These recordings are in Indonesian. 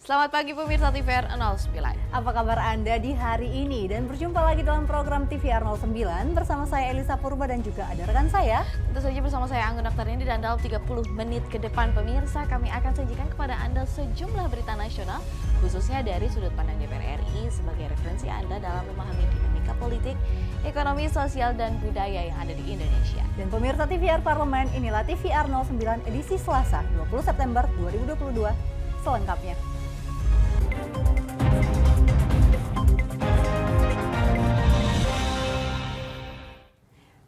Selamat pagi pemirsa TVR 09. Apa kabar Anda di hari ini? Dan berjumpa lagi dalam program TVR 09 bersama saya Elisa Purba dan juga ada rekan saya. Tentu saja bersama saya Anggun Aktarini dan dalam 30 menit ke depan pemirsa kami akan sajikan kepada Anda sejumlah berita nasional khususnya dari sudut pandang DPR RI sebagai referensi Anda dalam memahami dinamika politik, ekonomi, sosial, dan budaya yang ada di Indonesia. Dan pemirsa TVR Parlemen, inilah TVR 09 edisi Selasa 20 September 2022 selengkapnya.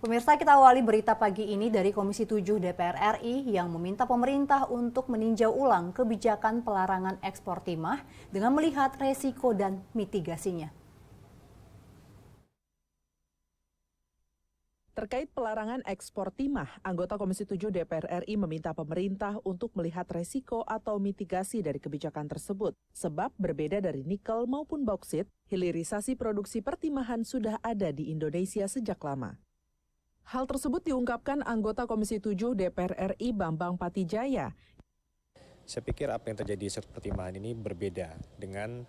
Pemirsa, kita awali berita pagi ini dari Komisi 7 DPR RI yang meminta pemerintah untuk meninjau ulang kebijakan pelarangan ekspor timah dengan melihat resiko dan mitigasinya. Terkait pelarangan ekspor timah, anggota Komisi 7 DPR RI meminta pemerintah untuk melihat resiko atau mitigasi dari kebijakan tersebut. Sebab berbeda dari nikel maupun bauksit, hilirisasi produksi pertimahan sudah ada di Indonesia sejak lama. Hal tersebut diungkapkan anggota Komisi 7 DPR RI Bambang Patijaya. Saya pikir apa yang terjadi di sektor pertimahan ini berbeda dengan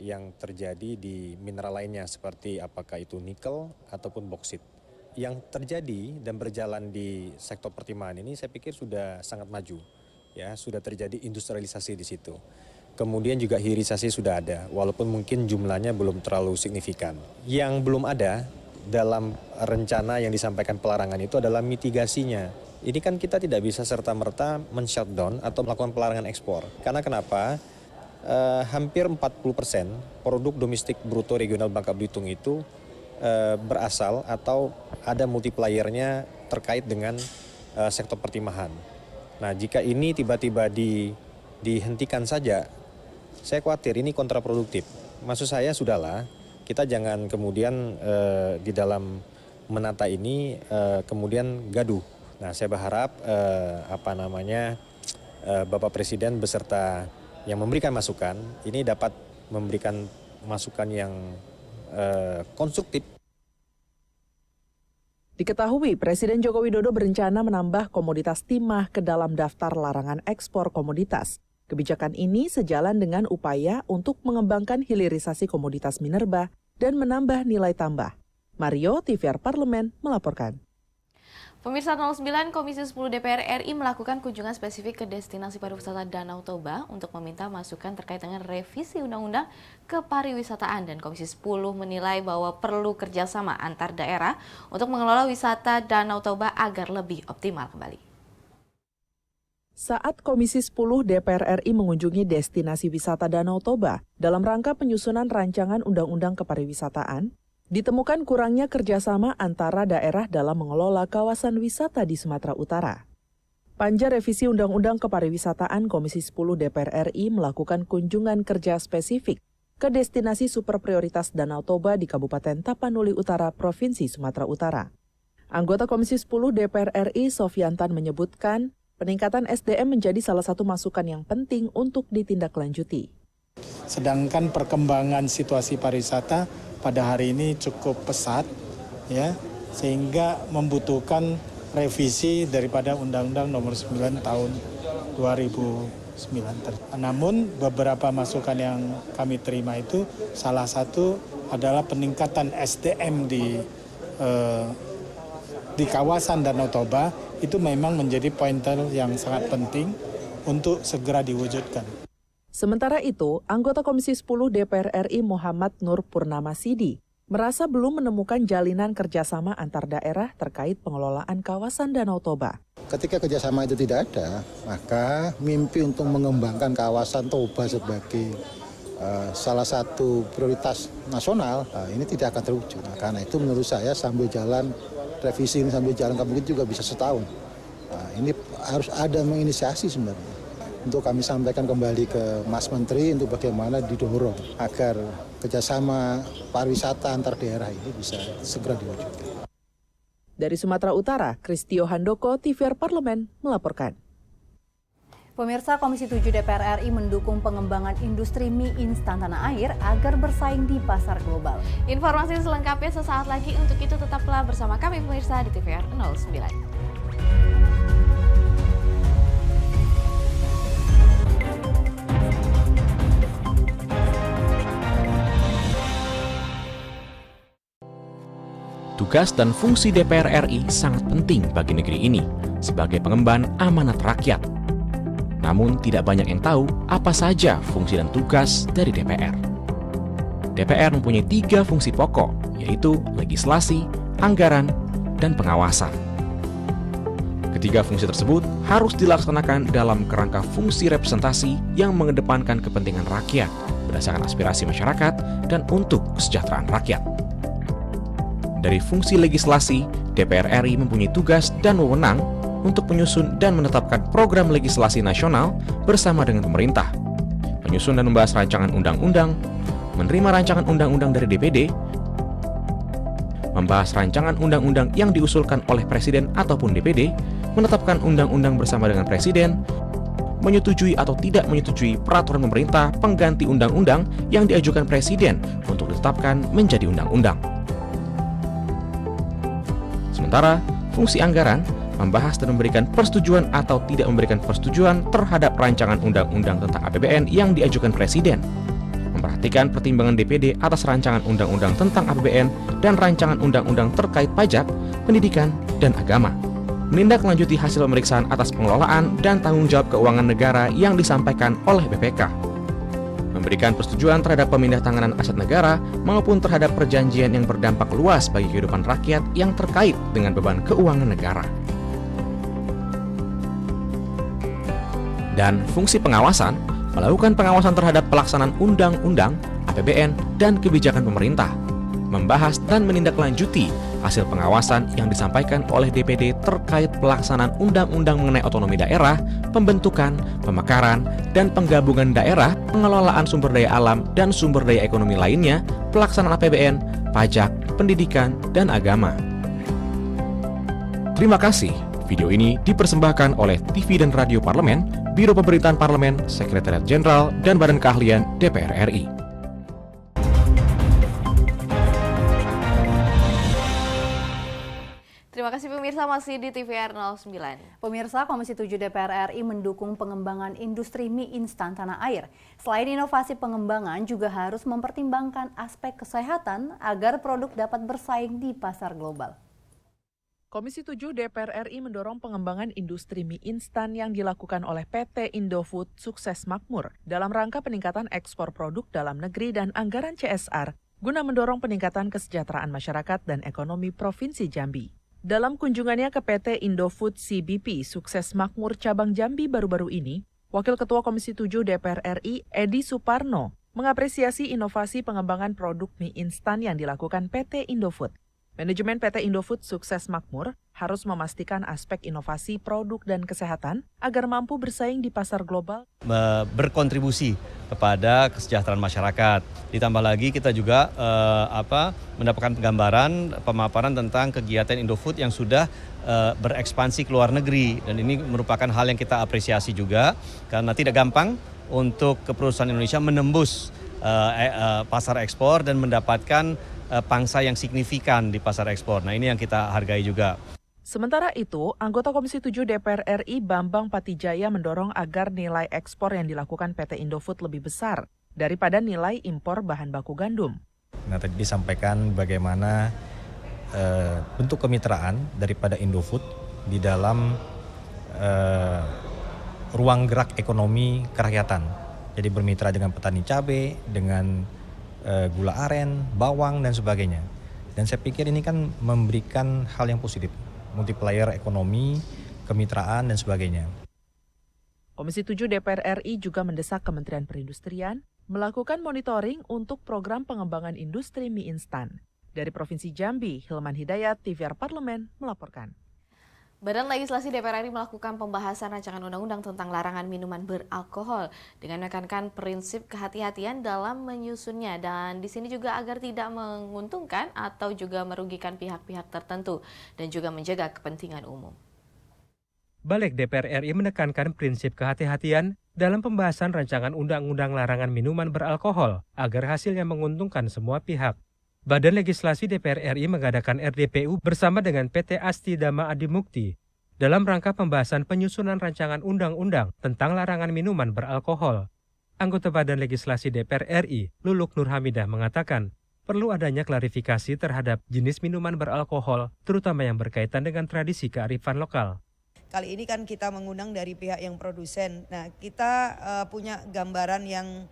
yang terjadi di mineral lainnya seperti apakah itu nikel ataupun bauksit. Yang terjadi dan berjalan di sektor pertimahan ini saya pikir sudah sangat maju, ya, sudah terjadi industrialisasi di situ. Kemudian juga hilirisasi sudah ada, walaupun mungkin jumlahnya belum terlalu signifikan. Yang belum ada dalam rencana yang disampaikan pelarangan itu adalah mitigasinya. Ini kan kita tidak bisa serta-merta men-shutdown atau melakukan pelarangan ekspor. Karena kenapa? Hampir 40% produk domestik bruto regional Bangka Belitung itu berasal atau ada multipliernya terkait dengan sektor pertimahan. Nah, jika ini tiba-tiba dihentikan saja, saya khawatir ini kontraproduktif. Maksud saya sudahlah, kita jangan kemudian di dalam menata ini kemudian gaduh. Nah, saya berharap Bapak Presiden beserta yang memberikan masukan ini dapat memberikan masukan yang konstruktif. Diketahui Presiden Joko Widodo berencana menambah komoditas timah ke dalam daftar larangan ekspor komoditas. Kebijakan ini sejalan dengan upaya untuk mengembangkan hilirisasi komoditas minerba dan menambah nilai tambah. Mario, TVR Parlemen, melaporkan. Pemirsa 09, Komisi 10 DPR RI melakukan kunjungan spesifik ke destinasi pariwisata Danau Toba untuk meminta masukan terkait dengan revisi Undang-Undang Kepariwisataan. Dan Komisi 10 menilai bahwa perlu kerjasama antar daerah untuk mengelola wisata Danau Toba agar lebih optimal kembali. Saat Komisi 10 DPR RI mengunjungi destinasi wisata Danau Toba dalam rangka penyusunan rancangan Undang-Undang Kepariwisataan, ditemukan kurangnya kerjasama antara daerah dalam mengelola kawasan wisata di Sumatera Utara. Panja Revisi Undang-Undang Kepariwisataan Komisi 10 DPR RI melakukan kunjungan kerja spesifik ke destinasi super prioritas Danau Toba di Kabupaten Tapanuli Utara, Provinsi Sumatera Utara. Anggota Komisi 10 DPR RI Sofyantan menyebutkan, peningkatan SDM menjadi salah satu masukan yang penting untuk ditindaklanjuti. Sedangkan perkembangan situasi pariwisata pada hari ini cukup pesat, ya, sehingga membutuhkan revisi daripada Undang-Undang Nomor 9 Tahun 2009. Namun beberapa masukan yang kami terima itu salah satu adalah peningkatan SDM di kawasan Danau Toba. Itu memang menjadi pointer yang sangat penting untuk segera diwujudkan. Sementara itu, anggota Komisi 10 DPR RI Muhammad Nur Purnamasidi merasa belum menemukan jalinan kerjasama antar daerah terkait pengelolaan kawasan Danau Toba. Ketika kerjasama itu tidak ada, maka mimpi untuk mengembangkan kawasan Toba sebagai salah satu prioritas nasional ini tidak akan terwujud. Nah, karena itu menurut saya sambil jalan revisi ini sambil jalan mungkin juga bisa setahun. Nah, ini harus ada menginisiasi sebenarnya. Untuk kami sampaikan kembali ke Mas Menteri untuk bagaimana didorong agar kerjasama pariwisata antar daerah ini bisa segera diwujudkan. Dari Sumatera Utara, Kristio Handoko, TVR Parlemen, melaporkan. Pemirsa, Komisi 7 DPR RI mendukung pengembangan industri mie instan tanah air agar bersaing di pasar global. Informasi selengkapnya sesaat lagi, untuk itu tetaplah bersama kami pemirsa di TVR 09. tugas dan fungsi DPR RI sangat penting bagi negeri ini sebagai pengemban amanat rakyat. Namun tidak banyak yang tahu apa saja fungsi dan tugas dari DPR. DPR mempunyai 3 fungsi pokok, yaitu legislasi, anggaran, dan pengawasan. Ketiga fungsi tersebut harus dilaksanakan dalam kerangka fungsi representasi yang mengedepankan kepentingan rakyat berdasarkan aspirasi masyarakat dan untuk kesejahteraan rakyat. Dari fungsi legislasi, DPR RI mempunyai tugas dan wewenang untuk menyusun dan menetapkan program legislasi nasional bersama dengan pemerintah, menyusun dan membahas rancangan undang-undang, menerima rancangan undang-undang dari DPD, membahas rancangan undang-undang yang diusulkan oleh Presiden ataupun DPD, menetapkan undang-undang bersama dengan Presiden, menyetujui atau tidak menyetujui peraturan pemerintah pengganti undang-undang yang diajukan Presiden untuk ditetapkan menjadi undang-undang. Sementara, fungsi anggaran membahas dan memberikan persetujuan atau tidak memberikan persetujuan terhadap rancangan undang-undang tentang APBN yang diajukan Presiden, memperhatikan pertimbangan DPD atas rancangan undang-undang tentang APBN dan rancangan undang-undang terkait pajak, pendidikan, dan agama, menindaklanjuti hasil pemeriksaan atas pengelolaan dan tanggung jawab keuangan negara yang disampaikan oleh BPK, memberikan persetujuan terhadap pemindahantanganan aset negara maupun terhadap perjanjian yang berdampak luas bagi kehidupan rakyat yang terkait dengan beban keuangan negara. Dan fungsi pengawasan melakukan pengawasan terhadap pelaksanaan undang-undang, APBN, dan kebijakan pemerintah, membahas dan menindaklanjuti hasil pengawasan yang disampaikan oleh DPD terkait pelaksanaan undang-undang mengenai otonomi daerah, pembentukan, pemekaran, dan penggabungan daerah, pengelolaan sumber daya alam dan sumber daya ekonomi lainnya, pelaksanaan APBN, pajak, pendidikan, dan agama. Terima kasih. Video ini dipersembahkan oleh TV dan Radio Parlemen, Biro Pemerintahan Parlemen, Sekretariat Jenderal, dan Badan Keahlian DPR RI. Terima kasih pemirsa, masih di TVR 09. Pemirsa, Komisi 7 DPR RI mendukung pengembangan industri mie instan tanah air. Selain inovasi pengembangan, juga harus mempertimbangkan aspek kesehatan agar produk dapat bersaing di pasar global. Komisi 7 DPR RI mendorong pengembangan industri mie instan yang dilakukan oleh PT Indofood Sukses Makmur dalam rangka peningkatan ekspor produk dalam negeri dan anggaran CSR guna mendorong peningkatan kesejahteraan masyarakat dan ekonomi Provinsi Jambi. Dalam kunjungannya ke PT Indofood CBP Sukses Makmur Cabang Jambi baru-baru ini, Wakil Ketua Komisi 7 DPR RI Edi Suparno mengapresiasi inovasi pengembangan produk mie instan yang dilakukan PT Indofood. Manajemen PT Indofood Sukses Makmur harus memastikan aspek inovasi produk dan kesehatan agar mampu bersaing di pasar global. Berkontribusi kepada kesejahteraan masyarakat. Ditambah lagi kita juga mendapatkan gambaran pemaparan tentang kegiatan Indofood yang sudah berekspansi ke luar negeri, dan ini merupakan hal yang kita apresiasi juga karena tidak gampang untuk perusahaan Indonesia menembus pasar ekspor dan mendapatkan pangsa yang signifikan di pasar ekspor. Nah, ini yang kita hargai juga. Sementara itu, anggota Komisi 7 DPR RI Bambang Patijaya mendorong agar nilai ekspor yang dilakukan PT Indofood lebih besar daripada nilai impor bahan baku gandum. Nah, tadi disampaikan bagaimana bentuk kemitraan daripada Indofood di dalam ruang gerak ekonomi kerakyatan. Jadi bermitra dengan petani cabai, dengan gula aren, bawang, dan sebagainya. Dan saya pikir ini kan memberikan hal yang positif, multiplier ekonomi, kemitraan, dan sebagainya. Komisi 7 DPR RI juga mendesak Kementerian Perindustrian melakukan monitoring untuk program pengembangan industri mie instan. Dari Provinsi Jambi, Hilman Hidayat, TVR Parlemen melaporkan. Badan Legislasi DPR RI melakukan pembahasan rancangan undang-undang tentang larangan minuman beralkohol dengan menekankan prinsip kehati-hatian dalam menyusunnya, dan di sini juga agar tidak menguntungkan atau juga merugikan pihak-pihak tertentu dan juga menjaga kepentingan umum. Balik DPR RI menekankan prinsip kehati-hatian dalam pembahasan rancangan undang-undang larangan minuman beralkohol agar hasilnya menguntungkan semua pihak. Badan Legislasi DPR RI mengadakan RDPU bersama dengan PT Asti Dama Adimukti dalam rangka pembahasan penyusunan rancangan undang-undang tentang larangan minuman beralkohol. Anggota Badan Legislasi DPR RI, Luluk Nurhamidah, mengatakan, perlu adanya klarifikasi terhadap jenis minuman beralkohol, terutama yang berkaitan dengan tradisi kearifan lokal. Kali ini kan kita mengundang dari pihak yang produsen. Nah, kita punya gambaran yang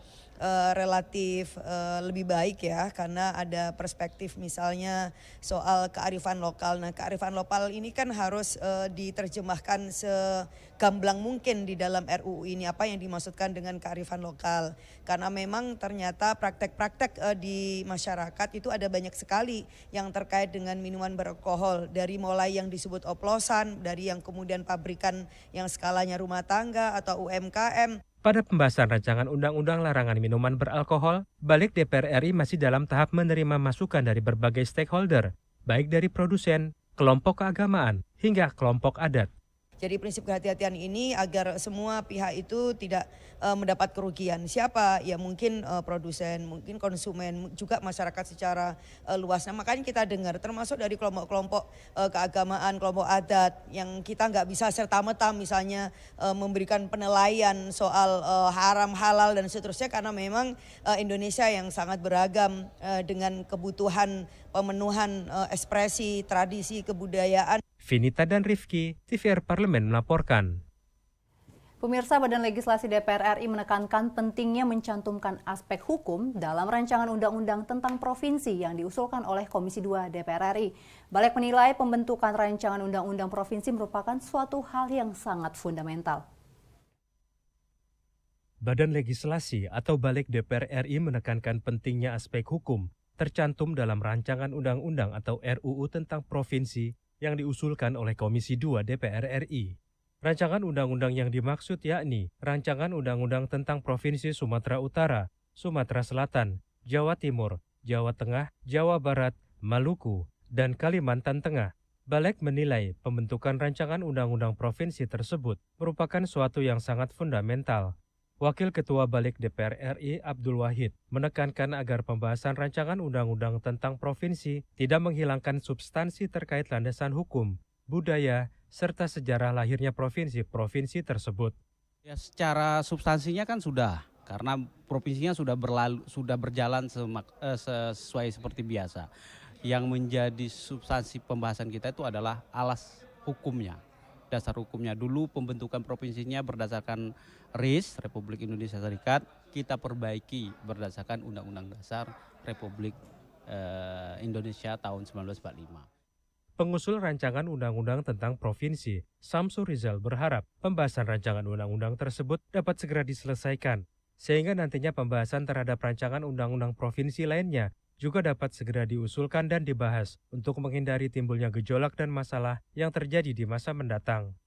relatif lebih baik ya, karena ada perspektif misalnya soal kearifan lokal. Nah, kearifan lokal ini kan harus diterjemahkan segamblang mungkin di dalam RUU ini, apa yang dimaksudkan dengan kearifan lokal. Karena memang ternyata praktek-praktek di masyarakat itu ada banyak sekali yang terkait dengan minuman beralkohol, dari mulai yang disebut oplosan, dari yang kemudian pabrikan yang skalanya rumah tangga atau UMKM. Pada pembahasan rancangan undang-undang larangan minuman beralkohol, Balik DPR RI masih dalam tahap menerima masukan dari berbagai stakeholder, baik dari produsen, kelompok keagamaan, hingga kelompok adat. Jadi prinsip kehati-hatian ini agar semua pihak itu tidak mendapat kerugian. Siapa? Ya mungkin produsen, mungkin konsumen, juga masyarakat secara luas. Nah, makanya kita dengar termasuk dari kelompok-kelompok keagamaan, kelompok adat yang kita nggak bisa serta-merta misalnya memberikan penilaian soal haram, halal dan seterusnya, karena memang Indonesia yang sangat beragam dengan kebutuhan pemenuhan ekspresi, tradisi, kebudayaan. Vinita dan Rifki, TVR Parlemen melaporkan. Pemirsa, Badan Legislasi DPR RI menekankan pentingnya mencantumkan aspek hukum dalam rancangan undang-undang tentang provinsi yang diusulkan oleh Komisi 2 DPR RI. Balik menilai pembentukan rancangan undang-undang provinsi merupakan suatu hal yang sangat fundamental. Badan Legislasi atau Balik DPR RI menekankan pentingnya aspek hukum tercantum dalam rancangan undang-undang atau RUU tentang provinsi yang diusulkan oleh Komisi 2 DPR RI. Rancangan undang-undang yang dimaksud yakni Rancangan Undang-Undang tentang Provinsi Sumatera Utara, Sumatera Selatan, Jawa Timur, Jawa Tengah, Jawa Barat, Maluku, dan Kalimantan Tengah. Balik menilai pembentukan rancangan undang-undang provinsi tersebut merupakan suatu yang sangat fundamental. Wakil Ketua Balik DPR RI Abdul Wahid menekankan agar pembahasan rancangan undang-undang tentang provinsi tidak menghilangkan substansi terkait landasan hukum, budaya, serta sejarah lahirnya provinsi-provinsi tersebut. Ya, secara substansinya kan sudah, karena provinsinya sudah berjalan sesuai seperti biasa. Yang menjadi substansi pembahasan kita itu adalah alas hukumnya, dasar hukumnya. Dulu pembentukan provinsinya berdasarkan RIS, Republik Indonesia Serikat, kita perbaiki berdasarkan Undang-Undang Dasar Republik Indonesia tahun 1945. Pengusul rancangan undang-undang tentang provinsi, Samsul Rizal berharap pembahasan rancangan undang-undang tersebut dapat segera diselesaikan, sehingga nantinya pembahasan terhadap rancangan undang-undang provinsi lainnya juga dapat segera diusulkan dan dibahas untuk menghindari timbulnya gejolak dan masalah yang terjadi di masa mendatang.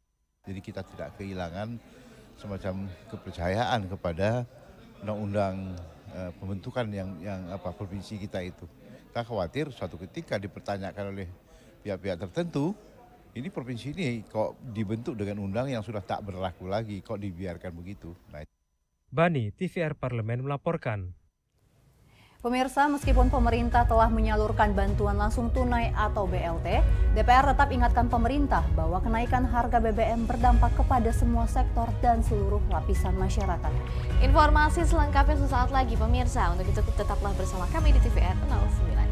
Jadi kita tidak kehilangan semacam kepercayaan kepada undang-undang pembentukan yang provinsi kita itu. Kita khawatir suatu ketika dipertanyakan oleh pihak-pihak tertentu, ini provinsi ini kok dibentuk dengan undang yang sudah tak berlaku lagi, kok dibiarkan begitu. Bani, TVR Parlemen melaporkan. Pemirsa, meskipun pemerintah telah menyalurkan bantuan langsung tunai atau BLT, DPR tetap ingatkan pemerintah bahwa kenaikan harga BBM berdampak kepada semua sektor dan seluruh lapisan masyarakat. Informasi selengkapnya sesaat lagi pemirsa. Untuk itu tetaplah bersama kami di TVR 09.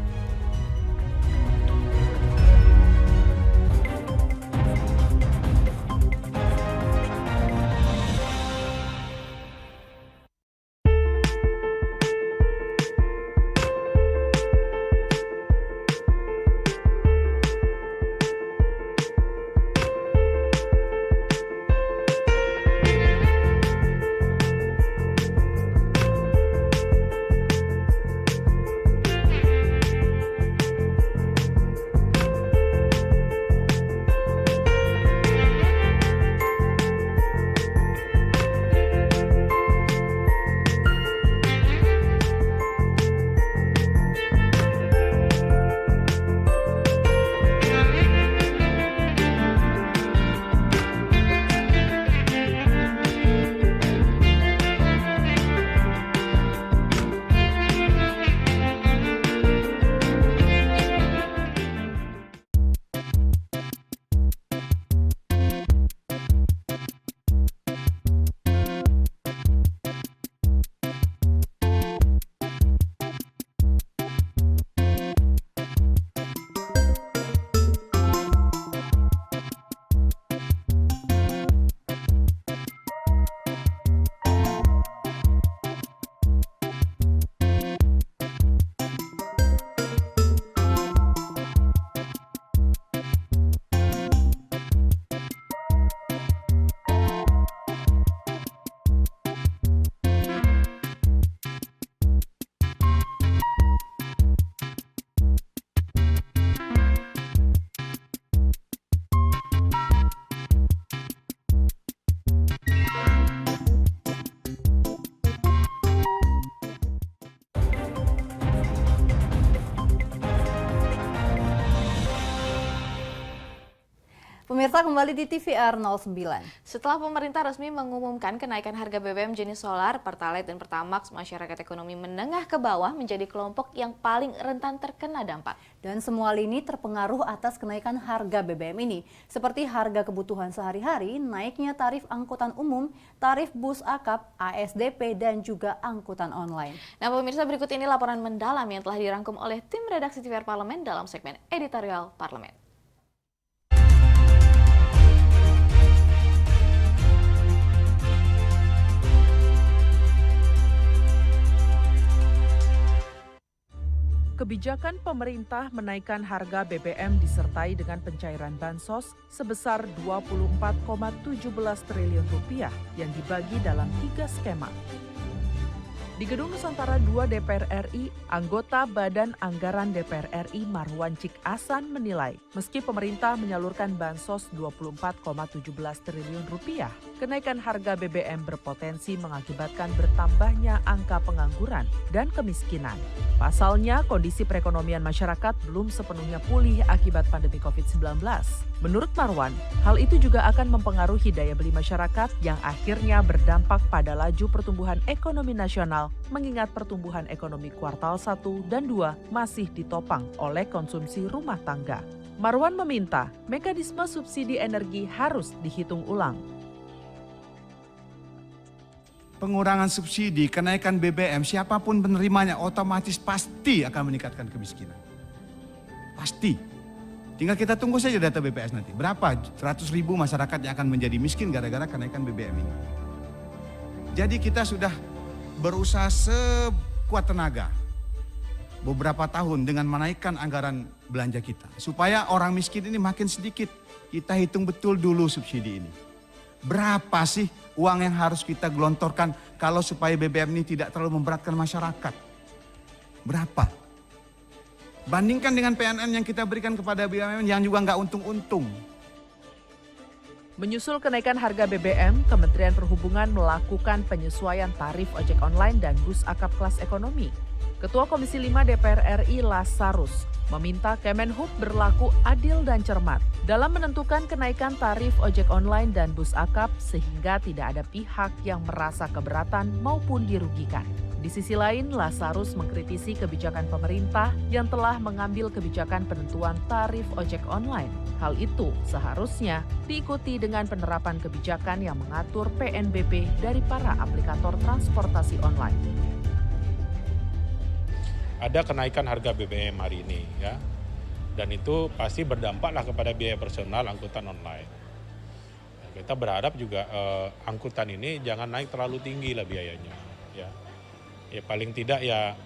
Pemirsa, kembali di TVR 09. Setelah pemerintah resmi mengumumkan kenaikan harga BBM jenis solar, Pertalite dan Pertamax, masyarakat ekonomi menengah ke bawah menjadi kelompok yang paling rentan terkena dampak. Dan semua lini terpengaruh atas kenaikan harga BBM ini, seperti harga kebutuhan sehari-hari, naiknya tarif angkutan umum, tarif bus akap, ASDP, dan juga angkutan online. Nah pemirsa, berikut ini laporan mendalam yang telah dirangkum oleh tim redaksi TVR Parlemen dalam segmen Editorial Parlemen. Kebijakan pemerintah menaikkan harga BBM disertai dengan pencairan bansos sebesar 24,17 triliun rupiah yang dibagi dalam 3 skema. Di Gedung Nusantara 2 DPR RI, anggota Badan Anggaran DPR RI Marwan Cik Asan menilai, meski pemerintah menyalurkan bansos 24,17 triliun rupiah, kenaikan harga BBM berpotensi mengakibatkan bertambahnya angka pengangguran dan kemiskinan. Pasalnya, kondisi perekonomian masyarakat belum sepenuhnya pulih akibat pandemi COVID-19. Menurut Marwan, hal itu juga akan mempengaruhi daya beli masyarakat yang akhirnya berdampak pada laju pertumbuhan ekonomi nasional, mengingat pertumbuhan ekonomi kuartal 1 dan 2 masih ditopang oleh konsumsi rumah tangga. Marwan meminta mekanisme subsidi energi harus dihitung ulang. Pengurangan subsidi, kenaikan BBM, siapapun penerimanya otomatis pasti akan meningkatkan kemiskinan. Pasti. Tinggal kita tunggu saja data BPS nanti. Berapa 100.000 masyarakat yang akan menjadi miskin gara-gara kenaikan BBM ini. Jadi kita sudah berusaha sekuat tenaga beberapa tahun dengan menaikkan anggaran belanja kita. Supaya orang miskin ini makin sedikit. Kita hitung betul dulu subsidi ini. Berapa sih uang yang harus kita gelontorkan kalau supaya BBM ini tidak terlalu memberatkan masyarakat? Berapa? Bandingkan dengan PNN yang kita berikan kepada BUMN yang juga nggak untung-untung. Menyusul kenaikan harga BBM, Kementerian Perhubungan melakukan penyesuaian tarif ojek online dan bus akap kelas ekonomi. Ketua Komisi 5 DPR RI Lasarus meminta Kemenhub berlaku adil dan cermat dalam menentukan kenaikan tarif ojek online dan bus akap sehingga tidak ada pihak yang merasa keberatan maupun dirugikan. Di sisi lain, Lasarus mengkritisi kebijakan pemerintah yang telah mengambil kebijakan penentuan tarif ojek online. Hal itu seharusnya diikuti dengan penerapan kebijakan yang mengatur PNBP dari para aplikator transportasi online. Ada kenaikan harga BBM hari ini ya, dan itu pasti berdampaklah kepada biaya personal angkutan online. Kita berharap juga angkutan ini jangan naik terlalu tinggi lah biayanya ya. Ya paling tidak ya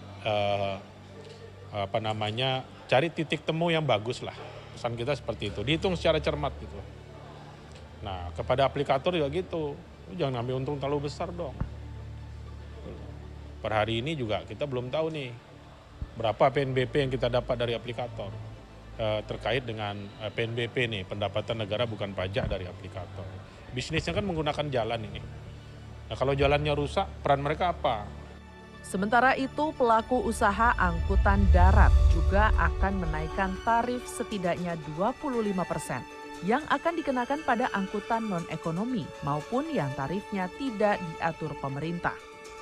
cari titik temu yang bagus lah. Pesan kita seperti itu, dihitung secara cermat gitu. Nah kepada aplikator juga gitu, jangan ambil untung terlalu besar dong. Per hari ini juga kita belum tahu nih berapa PNBP yang kita dapat dari aplikator terkait dengan PNBP nih, pendapatan negara bukan pajak dari aplikator. Bisnisnya kan menggunakan jalan ini. Nah kalau jalannya rusak, peran mereka apa? Sementara itu, pelaku usaha angkutan darat juga akan menaikkan tarif setidaknya 25% yang akan dikenakan pada angkutan non-ekonomi maupun yang tarifnya tidak diatur pemerintah.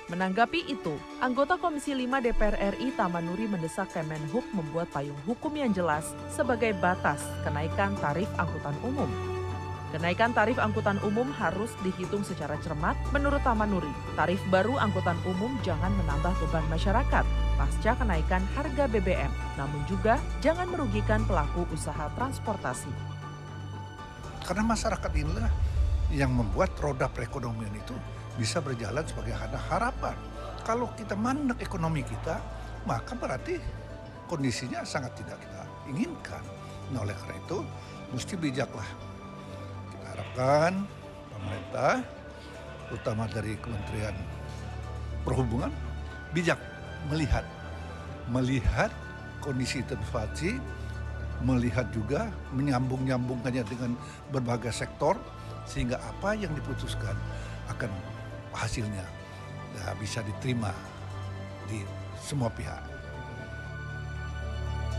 Menanggapi itu, anggota Komisi 5 DPR RI Tamanuri mendesak Kemenhub membuat payung hukum yang jelas sebagai batas kenaikan tarif angkutan umum. Kenaikan tarif angkutan umum harus dihitung secara cermat. Menurut Tamanuri, tarif baru angkutan umum jangan menambah beban masyarakat pasca kenaikan harga BBM, namun juga jangan merugikan pelaku usaha transportasi. Karena masyarakat inilah yang membuat roda perekonomian itu bisa berjalan sebagai harapan. Kalau kita mandek ekonomi kita, maka berarti kondisinya sangat tidak kita inginkan. Nah oleh karena itu, mesti bijaklah. Harapkan pemerintah, terutama dari Kementerian Perhubungan, bijak melihat kondisi inflasi, melihat juga menyambung-nyambungkannya dengan berbagai sektor, sehingga apa yang diputuskan akan hasilnya bisa diterima di semua pihak.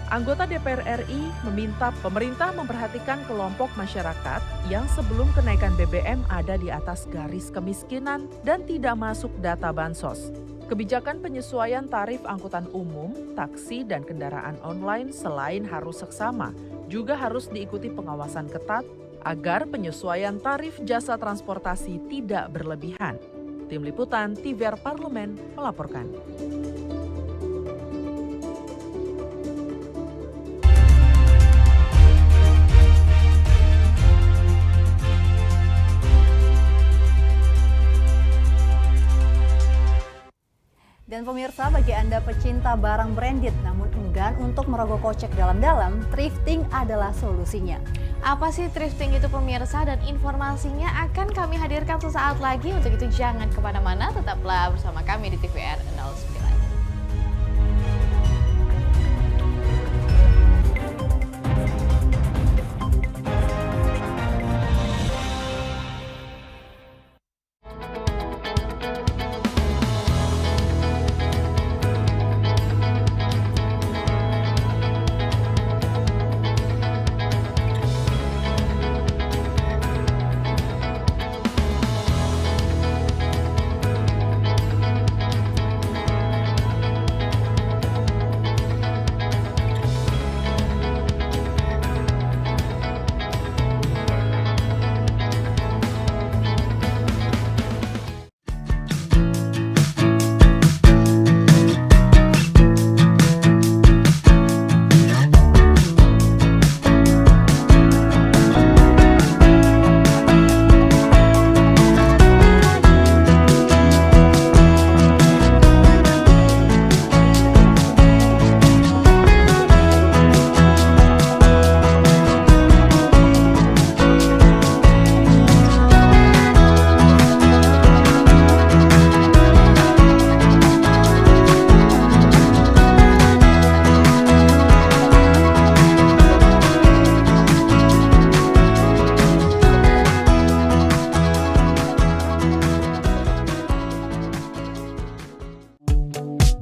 Anggota DPR RI meminta pemerintah memperhatikan kelompok masyarakat yang sebelum kenaikan BBM ada di atas garis kemiskinan dan tidak masuk data bansos. Kebijakan penyesuaian tarif angkutan umum, taksi, dan kendaraan online selain harus seksama, juga harus diikuti pengawasan ketat agar penyesuaian tarif jasa transportasi tidak berlebihan. Tim Liputan TVR Parlemen melaporkan. Dan pemirsa, bagi Anda pecinta barang branded namun enggan untuk merogoh kocek dalam-dalam, thrifting adalah solusinya. Apa sih thrifting itu pemirsa, dan informasinya akan kami hadirkan sesaat lagi. Untuk itu jangan kemana-mana, tetaplah bersama kami di TVR 09.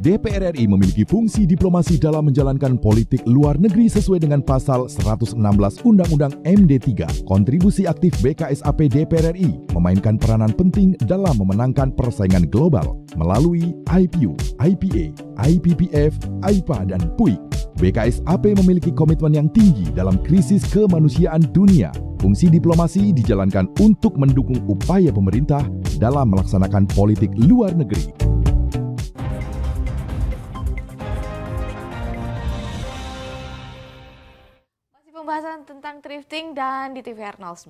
DPR RI memiliki fungsi diplomasi dalam menjalankan politik luar negeri sesuai dengan pasal 116 Undang-Undang MD3. Kontribusi aktif BKSAP DPR RI memainkan peranan penting dalam memenangkan persaingan global melalui IPU, IPA, IPPF, IPA, dan PUIK. BKSAP memiliki komitmen yang tinggi dalam krisis kemanusiaan dunia. Fungsi diplomasi dijalankan untuk mendukung upaya pemerintah dalam melaksanakan politik luar negeri. Pembahasan tentang thrifting dan di TVR 09.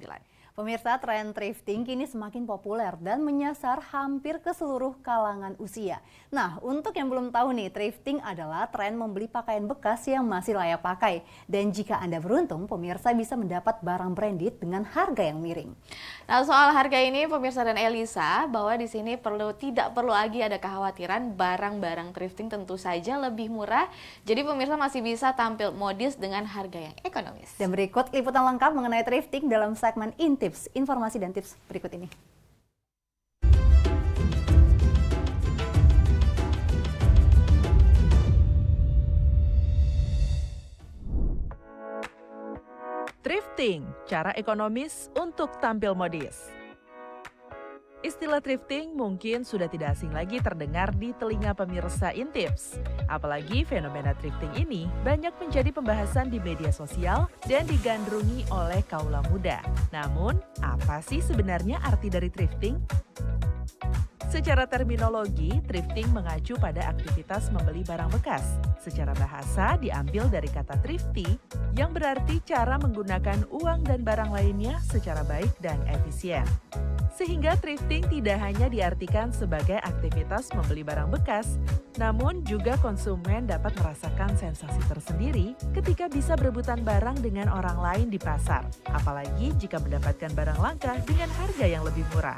Pemirsa, tren thrifting kini semakin populer dan menyasar hampir ke seluruh kalangan usia. Nah, untuk yang belum tahu nih, thrifting adalah tren membeli pakaian bekas yang masih layak pakai. Dan jika Anda beruntung, pemirsa bisa mendapat barang branded dengan harga yang miring. Nah, soal harga ini, pemirsa dan Elisa, bahwa di sini tidak perlu lagi ada kekhawatiran barang-barang thrifting tentu saja lebih murah. Jadi pemirsa masih bisa tampil modis dengan harga yang ekonomis. Dan berikut liputan lengkap mengenai thrifting dalam segmen Intips, informasi dan tips berikut ini. Thrifting, cara ekonomis untuk tampil modis. Istilah thrifting mungkin sudah tidak asing lagi terdengar di telinga pemirsa Intips. Apalagi fenomena thrifting ini banyak menjadi pembahasan di media sosial dan digandrungi oleh kaula muda. Namun, apa sih sebenarnya arti dari thrifting? Secara terminologi, thrifting mengacu pada aktivitas membeli barang bekas. Secara bahasa diambil dari kata thrifty yang berarti cara menggunakan uang dan barang lainnya secara baik dan efisien. Sehingga thrifting tidak hanya diartikan sebagai aktivitas membeli barang bekas, namun juga konsumen dapat merasakan sensasi tersendiri ketika bisa berebutan barang dengan orang lain di pasar, apalagi jika mendapatkan barang langka dengan harga yang lebih murah.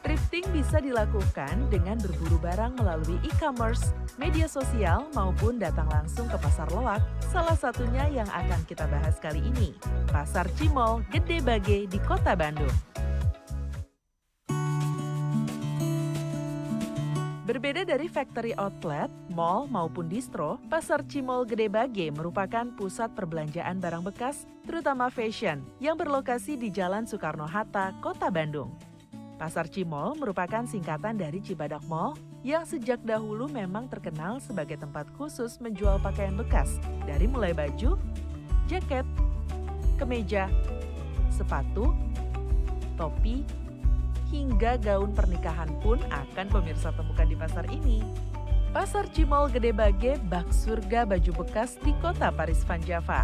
Thrifting bisa dilakukan dengan berburu barang melalui e-commerce, media sosial, maupun datang langsung ke pasar loak, salah satunya yang akan kita bahas kali ini, Pasar Cimol Gede Bage di Kota Bandung. Berbeda dari factory outlet, mall maupun distro, Pasar Cimol Gede Bage merupakan pusat perbelanjaan barang bekas, terutama fashion, yang berlokasi di Jalan Soekarno-Hatta, Kota Bandung. Pasar Cimol merupakan singkatan dari Cibadak Mall yang sejak dahulu memang terkenal sebagai tempat khusus menjual pakaian bekas, dari mulai baju, jaket, kemeja, sepatu, topi, hingga gaun pernikahan pun akan pemirsa temukan di pasar ini. Pasar Cimol Gede Bage bak surga baju bekas di kota Paris Van Java.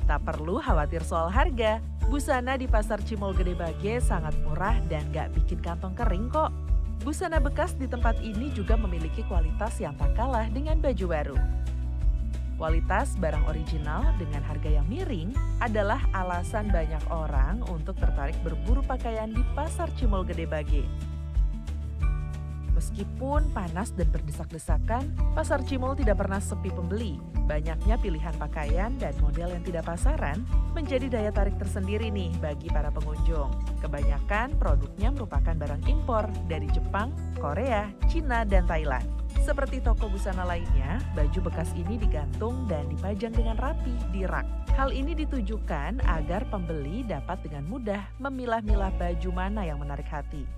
Tak perlu khawatir soal harga, busana di Pasar Cimol Gede Bage sangat murah dan gak bikin kantong kering kok. Busana bekas di tempat ini juga memiliki kualitas yang tak kalah dengan baju baru. Kualitas barang original dengan harga yang miring adalah alasan banyak orang untuk tertarik berburu pakaian di Pasar Cimol Gede Bage. Meskipun panas dan berdesak-desakan, Pasar Cimol tidak pernah sepi pembeli. Banyaknya pilihan pakaian dan model yang tidak pasaran menjadi daya tarik tersendiri nih bagi para pengunjung. Kebanyakan produknya merupakan barang impor dari Jepang, Korea, Cina, dan Thailand. Seperti toko busana lainnya, baju bekas ini digantung dan dipajang dengan rapi di rak. Hal ini ditujukan agar pembeli dapat dengan mudah memilah-milah baju mana yang menarik hati.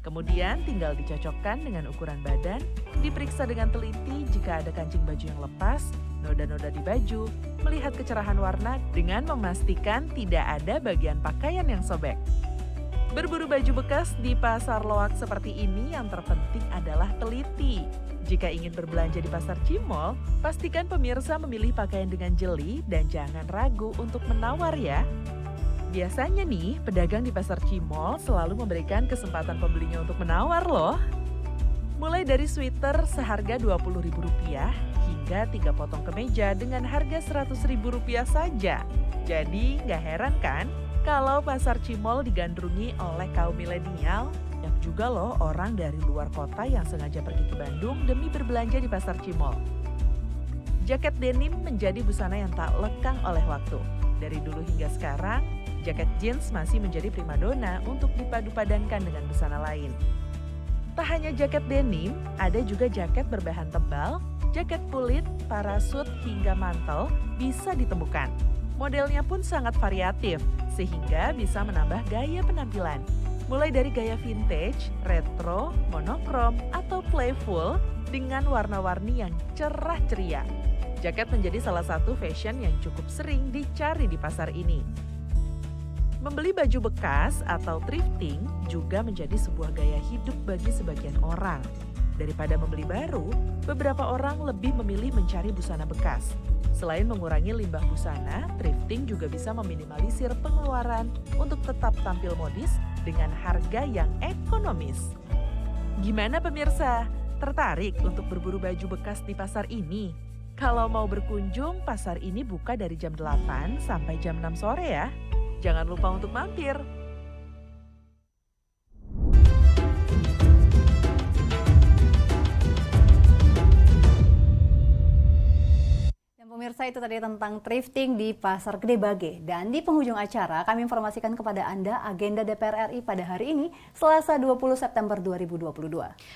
Kemudian tinggal dicocokkan dengan ukuran badan, diperiksa dengan teliti jika ada kancing baju yang lepas, noda-noda di baju, melihat kecerahan warna dengan memastikan tidak ada bagian pakaian yang sobek. Berburu baju bekas di pasar loak seperti ini yang terpenting adalah teliti. Jika ingin berbelanja di Pasar Cimol, pastikan pemirsa memilih pakaian dengan jeli dan jangan ragu untuk menawar ya. Biasanya nih, pedagang di Pasar Cimol selalu memberikan kesempatan pembelinya untuk menawar loh. Mulai dari sweater seharga Rp20.000 hingga 3 potong kemeja dengan harga Rp100.000 saja. Jadi nggak heran kan kalau Pasar Cimol digandrungi oleh kaum milenial, yang juga loh orang dari luar kota yang sengaja pergi ke Bandung demi berbelanja di Pasar Cimol. Jaket denim menjadi busana yang tak lekang oleh waktu. Dari dulu hingga sekarang, jaket jeans masih menjadi primadona untuk dipadu-padankan dengan busana lain. Tak hanya jaket denim, ada juga jaket berbahan tebal, jaket kulit, parasut, hingga mantel bisa ditemukan. Modelnya pun sangat variatif, sehingga bisa menambah gaya penampilan. Mulai dari gaya vintage, retro, monokrom, atau playful dengan warna-warni yang cerah ceria. Jaket menjadi salah satu fashion yang cukup sering dicari di pasar ini. Membeli baju bekas atau thrifting juga menjadi sebuah gaya hidup bagi sebagian orang. Daripada membeli baru, beberapa orang lebih memilih mencari busana bekas. Selain mengurangi limbah busana, thrifting juga bisa meminimalisir pengeluaran untuk tetap tampil modis dengan harga yang ekonomis. Gimana pemirsa? Tertarik untuk berburu baju bekas di pasar ini? Kalau mau berkunjung, pasar ini buka dari jam 8 sampai jam 6 sore ya. Jangan lupa untuk mampir. Pemirsa, itu tadi tentang thrifting di Pasar Gede Bage. Dan di penghujung acara kami informasikan kepada Anda agenda DPR RI pada hari ini, Selasa 20 September 2022.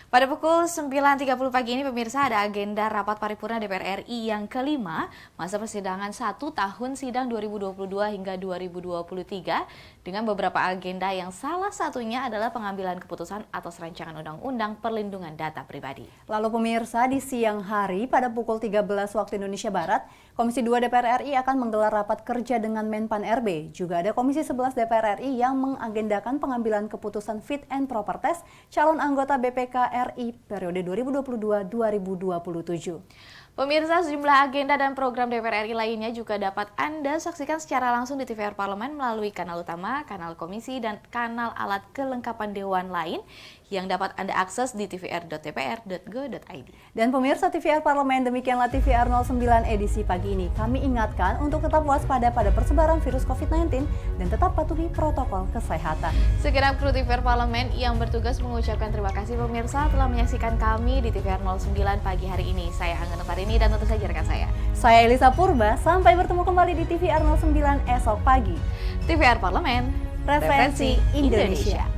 Pada pukul 9.30 pagi ini pemirsa ada agenda rapat paripurna DPR RI yang kelima, masa persidangan 1 tahun sidang 2022 hingga 2023 dengan beberapa agenda yang salah satunya adalah pengambilan keputusan atas rancangan undang-undang perlindungan data pribadi. Lalu pemirsa, di siang hari pada pukul 13 waktu Indonesia Barat, Komisi 2 DPR RI akan menggelar rapat kerja dengan Menpan RB. Juga ada Komisi 11 DPR RI yang mengagendakan pengambilan keputusan fit and proper test calon anggota BPK RI periode 2022-2027. Pemirsa, sejumlah agenda dan program DPR RI lainnya juga dapat Anda saksikan secara langsung di TVR Parlemen melalui kanal utama, kanal komisi, dan kanal alat kelengkapan dewan lain yang dapat Anda akses di tvr.dpr.go.id. Dan pemirsa TVR Parlemen, demikianlah TVR 09 edisi pagi ini. Kami ingatkan untuk tetap waspada pada persebaran virus COVID-19 dan tetap patuhi protokol kesehatan. Segenap kru TVR Parlemen yang bertugas mengucapkan terima kasih pemirsa telah menyaksikan kami di TVR 09 pagi hari ini. Saya Angga Nutarini dan tentu saja rekan saya Elisa Purba. Sampai bertemu kembali di TVR 09 esok pagi. TVR Parlemen, Referensi Indonesia.